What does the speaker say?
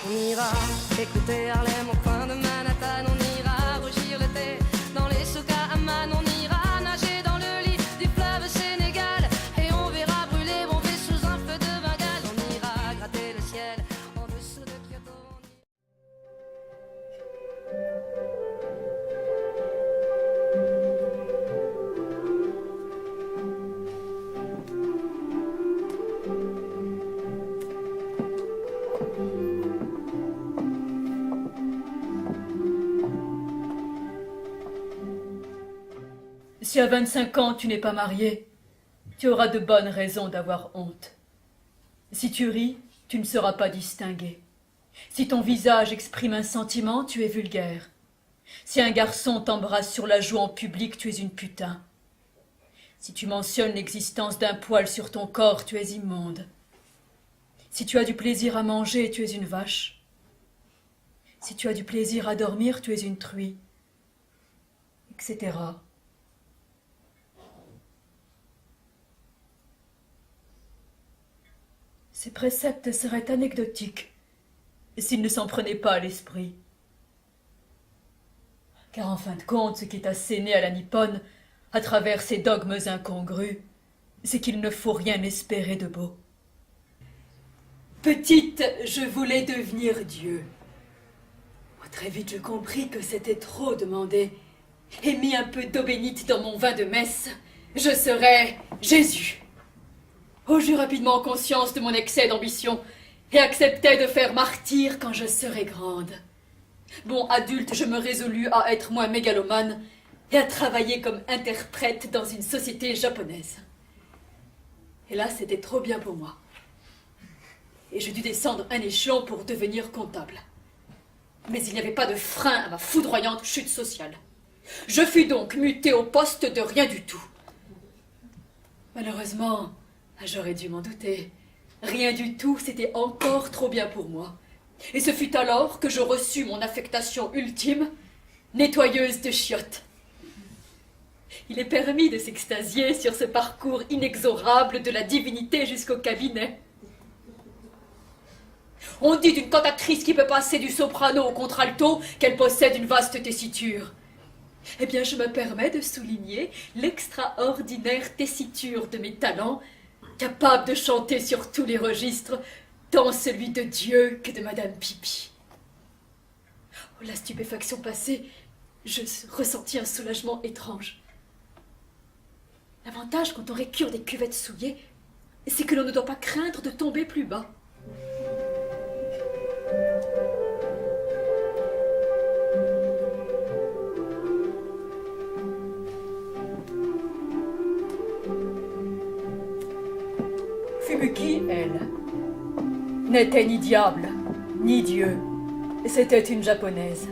On ira écouter Harlem au coin de Manhattan. On ira rougir l'été dans les souks à Amman. On ira nager dans le lit du fleuve Sénégal. Et on verra brûler Bombay sous un feu de Bengale. On ira gratter le ciel en dessous de Kyoto. Si à 25 ans tu n'es pas marié, tu auras de bonnes raisons d'avoir honte. Si tu ris, tu ne seras pas distingué. Si ton visage exprime un sentiment, tu es vulgaire. Si un garçon t'embrasse sur la joue en public, tu es une putain. Si tu mentionnes l'existence d'un poil sur ton corps, tu es immonde. Si tu as du plaisir à manger, tu es une vache. Si tu as du plaisir à dormir, tu es une truie, etc. Ces préceptes seraient anecdotiques s'ils ne s'en prenaient pas à l'esprit. Car en fin de compte, ce qui est asséné à la nippone, à travers ces dogmes incongrus, c'est qu'il ne faut rien espérer de beau. Petite, je voulais devenir Dieu. Moi, très vite, je compris que c'était trop demandé, et mis un peu d'eau bénite dans mon vin de messe, je serais Jésus. Oh, j'eus rapidement conscience de mon excès d'ambition et acceptai de faire martyr quand je serai grande. Bon, adulte, je me résolus à être moins mégalomane et à travailler comme interprète dans une société japonaise. Et là, c'était trop bien pour moi. Et je dus descendre un échelon pour devenir comptable. Mais il n'y avait pas de frein à ma foudroyante chute sociale. Je fus donc muté au poste de rien du tout. Malheureusement, j'aurais dû m'en douter. Rien du tout, c'était encore trop bien pour moi. Et ce fut alors que je reçus mon affectation ultime, nettoyeuse de chiottes. Il est permis de s'extasier sur ce parcours inexorable de la divinité jusqu'au cabinet. On dit d'une cantatrice qui peut passer du soprano au contralto qu'elle possède une vaste tessiture. Eh bien, je me permets de souligner l'extraordinaire tessiture de mes talents, capable de chanter sur tous les registres, tant celui de Dieu que de Madame Pipi. Oh, la stupéfaction passée, je ressentis un soulagement étrange. L'avantage quand on récure des cuvettes souillées, c'est que l'on ne doit pas craindre de tomber plus bas. Fubuki, elle, n'était ni diable, ni Dieu. C'était une japonaise.